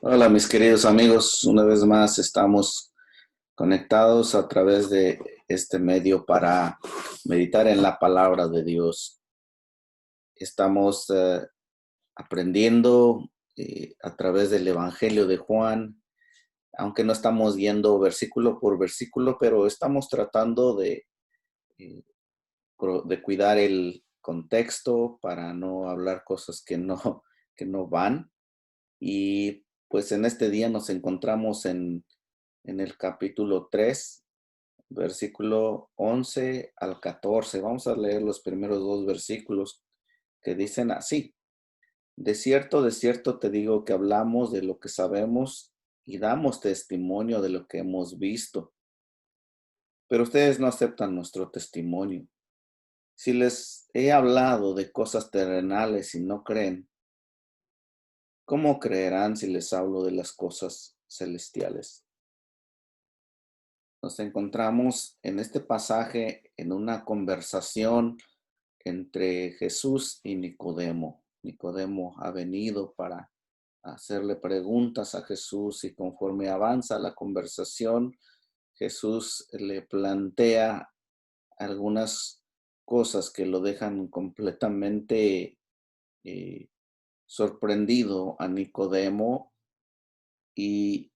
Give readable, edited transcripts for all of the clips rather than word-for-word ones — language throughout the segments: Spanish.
Hola, mis queridos amigos. Una vez más estamos conectados a través de este medio para meditar en la palabra de Dios. Estamos aprendiendo a través del Evangelio de Juan, aunque no estamos yendo versículo por versículo, pero estamos tratando eh, de cuidar el contexto para no hablar cosas que no van. Y pues en este día nos encontramos en el capítulo 3, versículo 11 al 14. Vamos a leer los primeros dos versículos que dicen así. De cierto te digo que hablamos de lo que sabemos y damos testimonio de lo que hemos visto, pero ustedes no aceptan nuestro testimonio. Si les he hablado de cosas terrenales y no creen, ¿cómo creerán si les hablo de las cosas celestiales? Nos encontramos en este pasaje en una conversación entre Jesús y Nicodemo. Nicodemo ha venido para hacerle preguntas a Jesús y conforme avanza la conversación, Jesús le plantea algunas cosas que lo dejan completamente eh, sorprendido a Nicodemo y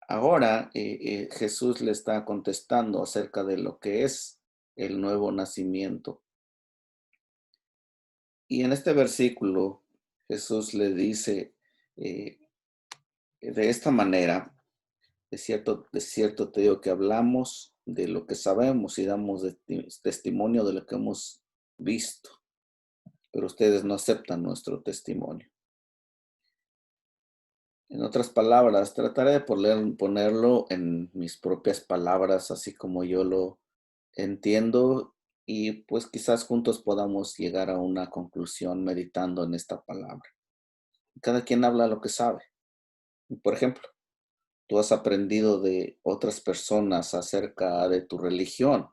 ahora Jesús le está contestando acerca de lo que es el nuevo nacimiento. Y en este versículo Jesús le dice eh, de esta manera, de cierto te digo que hablamos de lo que sabemos y damos testimonio de lo que hemos visto, pero ustedes no aceptan nuestro testimonio. En otras palabras, trataré de ponerlo en mis propias palabras, así como yo lo entiendo, y pues quizás juntos podamos llegar a una conclusión meditando en esta palabra. Cada quien habla lo que sabe. Por ejemplo, tú has aprendido de otras personas acerca de tu religión,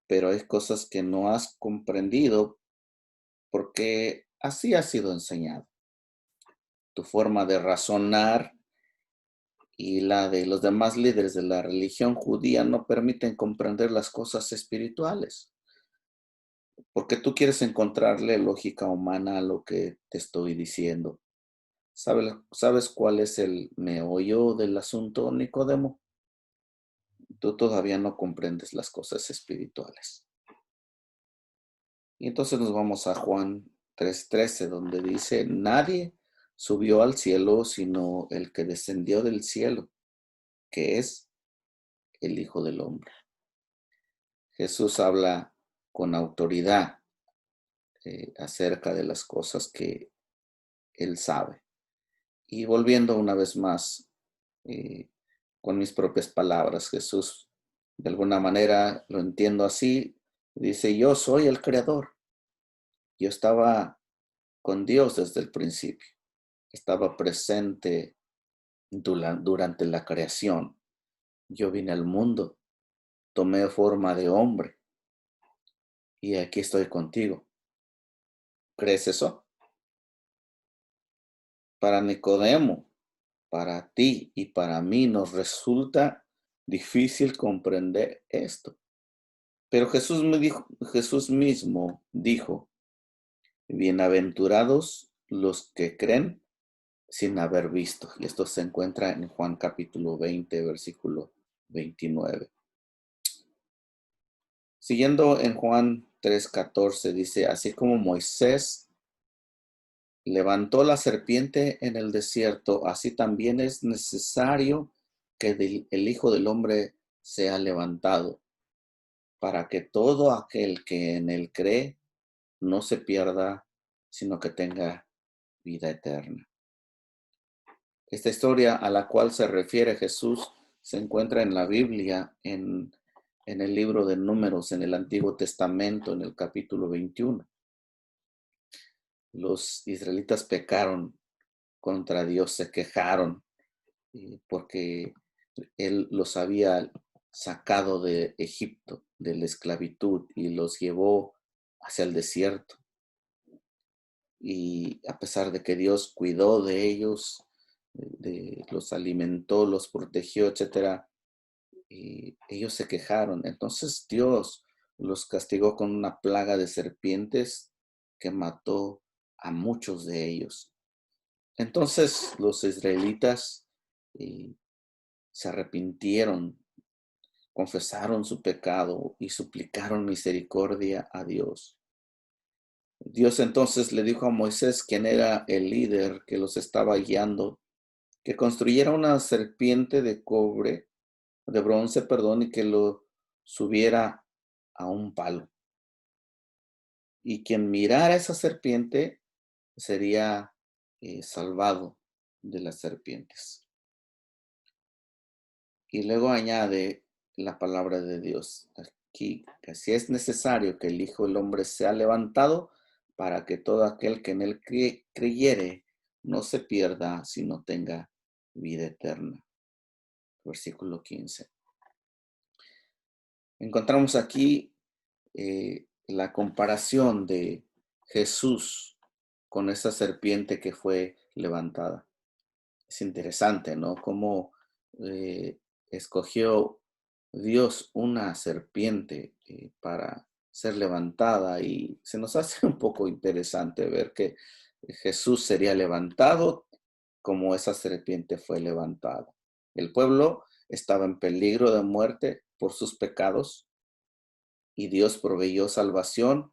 pero hay cosas que no has comprendido porque así ha sido enseñado. Tu forma de razonar y la de los demás líderes de la religión judía no permiten comprender las cosas espirituales, porque tú quieres encontrarle lógica humana a lo que te estoy diciendo. ¿Sabes cuál es el meollo del asunto, Nicodemo? Tú todavía no comprendes las cosas espirituales. Y entonces nos vamos a Juan 3:13, donde dice, nadie subió al cielo sino el que descendió del cielo, que es el Hijo del Hombre. Jesús habla con autoridad acerca de las cosas que él sabe. Y volviendo una vez más eh, con mis propias palabras, Jesús, de alguna manera lo entiendo así, dice, yo soy el creador. Yo estaba con Dios desde el principio. Estaba presente durante la creación. Yo vine al mundo, tomé forma de hombre y aquí estoy contigo. ¿Crees eso? Para Nicodemo, para ti y para mí nos resulta difícil comprender esto. Pero Jesús mismo dijo, bienaventurados los que creen sin haber visto. Y esto se encuentra en Juan capítulo 20, versículo 29. Siguiendo en Juan 3:14 dice, así como Moisés levantó la serpiente en el desierto, así también es necesario que el Hijo del Hombre sea levantado, para que todo aquel que en él cree no se pierda, sino que tenga vida eterna. Esta historia a la cual se refiere Jesús se encuentra en la Biblia, en el libro de Números, en el Antiguo Testamento, en el capítulo 21. Los israelitas pecaron contra Dios, se quejaron porque Él los había sacado de Egipto, de la esclavitud, y los llevó hacia el desierto. y a pesar de que Dios cuidó de ellos, los alimentó, los protegió, etcétera, y ellos se quejaron. Entonces Dios los castigó con una plaga de serpientes que mató a muchos de ellos. Entonces los israelitas eh, se arrepintieron, confesaron su pecado y suplicaron misericordia a Dios. Dios entonces le dijo a Moisés, quien era el líder que los estaba guiando, que construyera una serpiente de cobre, de bronce, perdón, y que lo subiera a un palo. Y quien mirara esa serpiente sería salvado de las serpientes. Y luego añade la palabra de Dios aquí, que si es necesario que el Hijo del Hombre sea levantado para que todo aquel que en él creyere no se pierda, sino tenga vida eterna. Versículo 15. Encontramos aquí la comparación de Jesús con esa serpiente que fue levantada. Es interesante, ¿no? Cómo escogió Dios una serpiente para ser levantada y se nos hace un poco interesante ver que Jesús sería levantado como esa serpiente fue levantada. El pueblo estaba en peligro de muerte por sus pecados y Dios proveyó salvación,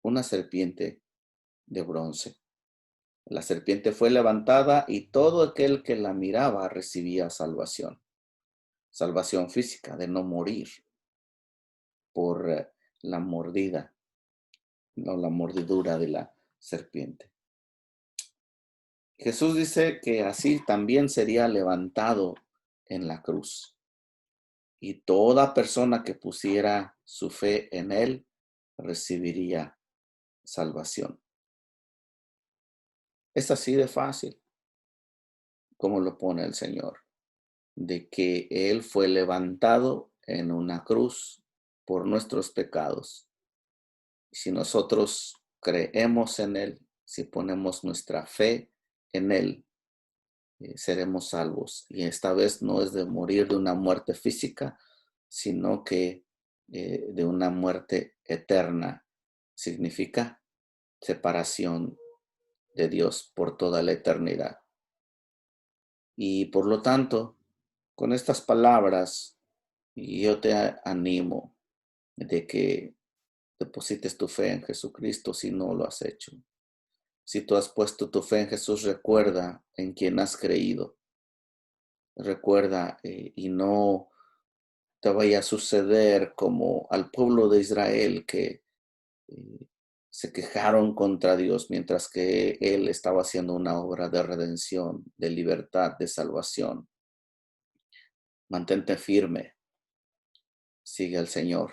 una serpiente de bronce. La serpiente fue levantada y todo aquel que la miraba recibía salvación. Salvación física, de no morir por la mordida, no la mordidura de la serpiente. Jesús dice que así también sería levantado en la cruz. Y toda persona que pusiera su fe en él recibiría salvación. Es así de fácil como lo pone el Señor, de que Él fue levantado en una cruz por nuestros pecados. Si nosotros creemos en Él, si ponemos nuestra fe en Él, seremos salvos. Y esta vez no es de morir de una muerte física, sino que de una muerte eterna. Significa separación de Dios por toda la eternidad. Y por lo tanto, con estas palabras, yo te animo de que deposites tu fe en Jesucristo si no lo has hecho. Si tú has puesto tu fe en Jesús, recuerda en quien has creído. Recuerda y no te vaya a suceder como al pueblo de Israel que eh, se quejaron contra Dios mientras que Él estaba haciendo una obra de redención, de libertad, de salvación. Mantente firme, sigue al Señor,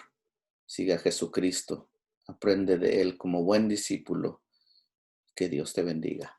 sigue a Jesucristo, aprende de Él como buen discípulo. Que Dios te bendiga.